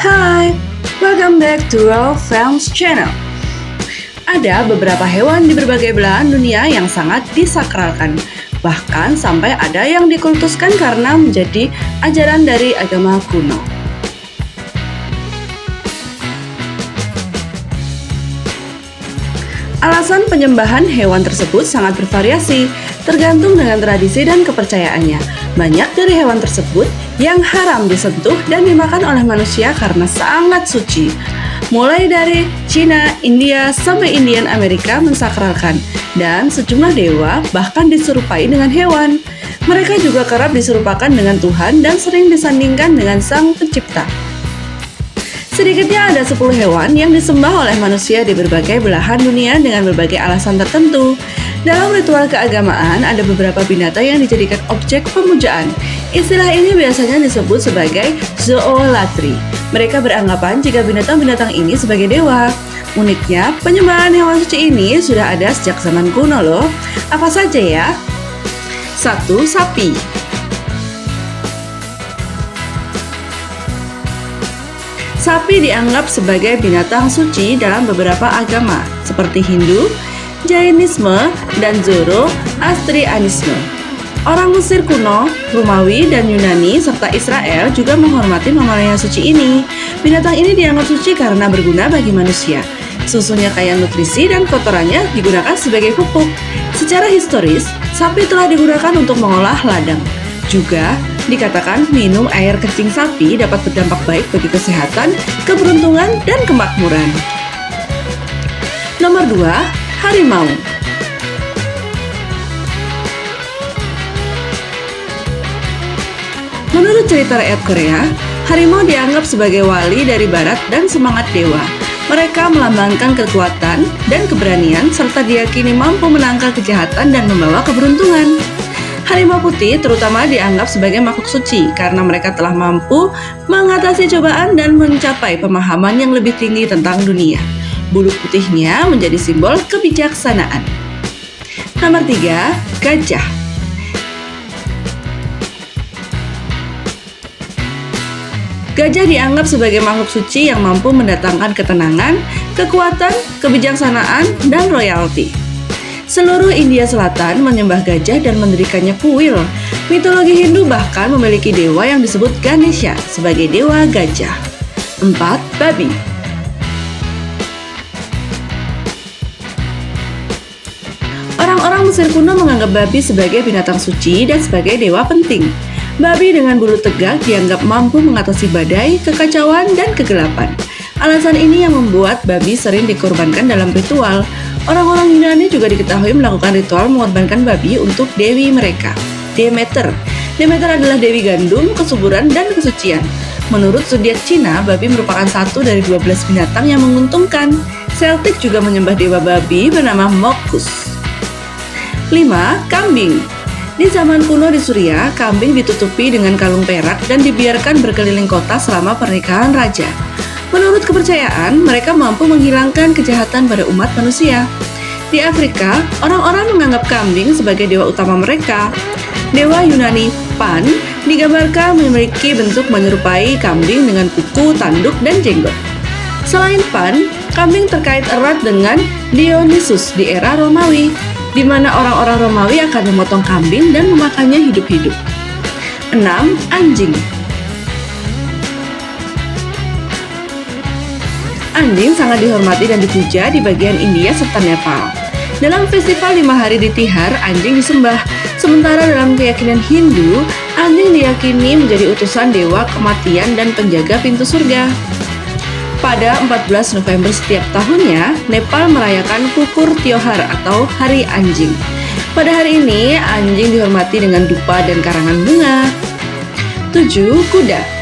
Hai, welcome back to Raw Films Channel. Ada beberapa hewan di berbagai belahan dunia yang sangat disakralkan. Bahkan sampai ada yang dikultuskan karena menjadi ajaran dari agama kuno. Alasan penyembahan hewan tersebut sangat bervariasi, tergantung dengan tradisi dan kepercayaannya. Banyak dari hewan tersebut yang haram disentuh dan dimakan oleh manusia karena sangat suci. Mulai dari Cina, India, sampai Indian Amerika mensakralkan. Dan sejumlah dewa bahkan diserupai dengan hewan. Mereka juga kerap diserupakan dengan Tuhan dan sering disandingkan dengan Sang Pencipta. Sedikitnya ada 10 hewan yang disembah oleh manusia di berbagai belahan dunia dengan berbagai alasan tertentu. Dalam ritual keagamaan, ada beberapa binatang yang dijadikan objek pemujaan. Istilah ini biasanya disebut sebagai zoolatry. Mereka beranggapan jika binatang-binatang ini sebagai dewa. Uniknya, penyembahan hewan suci ini sudah ada sejak zaman kuno loh. Apa saja ya? 1. Sapi. Sapi dianggap sebagai binatang suci dalam beberapa agama, seperti Hindu, Jainisme, dan Zoroastrianisme. Orang Mesir kuno, Romawi, dan Yunani, serta Israel juga menghormati mamalia suci ini. Binatang ini dianggap suci karena berguna bagi manusia. Susunya kaya nutrisi dan kotorannya digunakan sebagai pupuk. Secara historis, sapi telah digunakan untuk mengolah ladang. Juga dikatakan minum air kencing sapi dapat berdampak baik bagi kesehatan, keberuntungan, dan kemakmuran. Nomor 2, harimau. Menurut cerita rakyat Korea, harimau dianggap sebagai wali dari barat dan semangat dewa. Mereka melambangkan kekuatan dan keberanian serta diyakini mampu menangkal kejahatan dan membawa keberuntungan. Harimau putih terutama dianggap sebagai makhluk suci karena mereka telah mampu mengatasi cobaan dan mencapai pemahaman yang lebih tinggi tentang dunia. Bulu putihnya menjadi simbol kebijaksanaan. Nomor 3, gajah. Gajah dianggap sebagai makhluk suci yang mampu mendatangkan ketenangan, kekuatan, kebijaksanaan, dan royalti. Seluruh India Selatan menyembah gajah dan mendirikannya kuil. Mitologi Hindu bahkan memiliki dewa yang disebut Ganesha sebagai dewa gajah. 4. Babi. Orang-orang Mesir kuno menganggap babi sebagai binatang suci dan sebagai dewa penting. Babi dengan bulu tegak dianggap mampu mengatasi badai, kekacauan, dan kegelapan. Alasan ini yang membuat babi sering dikorbankan dalam ritual. Orang-orang Yunani juga diketahui melakukan ritual mengorbankan babi untuk dewi mereka, Demeter. Demeter adalah dewi gandum, kesuburan, dan kesucian. Menurut zodiak Cina, babi merupakan satu dari 12 binatang yang menguntungkan. Celtic juga menyembah dewa babi bernama Mokus. 5. Kambing. Di zaman kuno di Suriah, kambing ditutupi dengan kalung perak dan dibiarkan berkeliling kota selama pernikahan raja. Menurut kepercayaan, mereka mampu menghilangkan kejahatan pada umat manusia. Di Afrika, orang-orang menganggap kambing sebagai dewa utama mereka. Dewa Yunani Pan digambarkan memiliki bentuk menyerupai kambing dengan kuku, tanduk, dan jenggot. Selain Pan, kambing terkait erat dengan Dionysus di era Romawi, di mana orang-orang Romawi akan memotong kambing dan memakannya hidup-hidup. 6. Anjing. Anjing sangat dihormati dan dipuja di bagian India serta Nepal. Dalam festival 5 hari di Tihar, anjing disembah. Sementara dalam keyakinan Hindu, anjing diyakini menjadi utusan dewa kematian dan penjaga pintu surga. Pada 14 November setiap tahunnya, Nepal merayakan Kukur Tiohar atau Hari Anjing. Pada hari ini, anjing dihormati dengan dupa dan karangan bunga. 7. Kuda.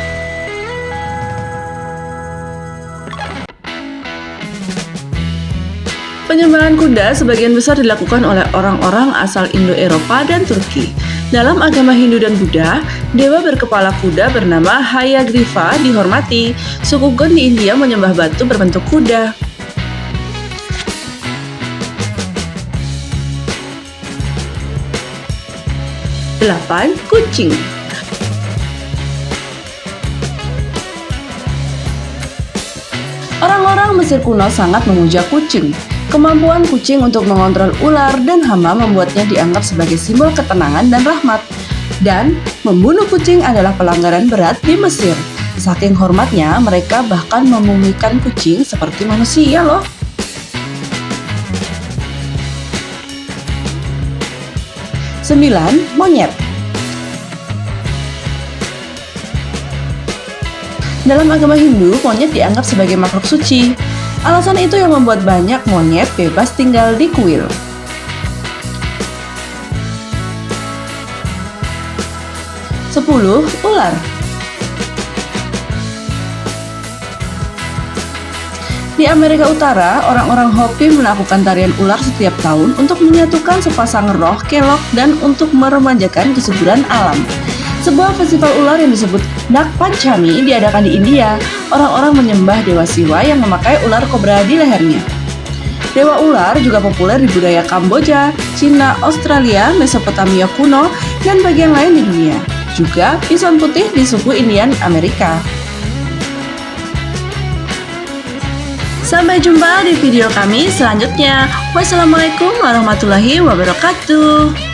Penyembahan kuda sebagian besar dilakukan oleh orang-orang asal Indo-Eropa dan Turki. Dalam agama Hindu dan Buddha, dewa berkepala kuda bernama Hayagriva dihormati. Suku Gon di India menyembah batu berbentuk kuda. 8. Kucing. Orang Mesir kuno sangat memuja kucing. Kemampuan kucing untuk mengontrol ular dan hama membuatnya dianggap sebagai simbol ketenangan dan rahmat. Dan membunuh kucing adalah pelanggaran berat di Mesir. Saking hormatnya, mereka bahkan memumikan kucing seperti manusia loh. 9. Monyet. Dalam agama Hindu, monyet dianggap sebagai makhluk suci. Alasan itu yang membuat banyak monyet bebas tinggal di kuil. 10. Ular. Di Amerika Utara, orang-orang Hopi melakukan tarian ular setiap tahun untuk menyatukan sepasang roh kelok dan untuk meremajakan kesuburan alam. Sebuah festival ular yang disebut Nag Panchami diadakan di India. Orang-orang menyembah dewa Siwa yang memakai ular kobra di lehernya. Dewa ular juga populer di budaya Kamboja, Cina, Australia, Mesopotamia kuno, dan bagian lain di dunia. Juga bison putih di suku Indian Amerika. Sampai jumpa di video kami selanjutnya. Wassalamualaikum warahmatullahi wabarakatuh.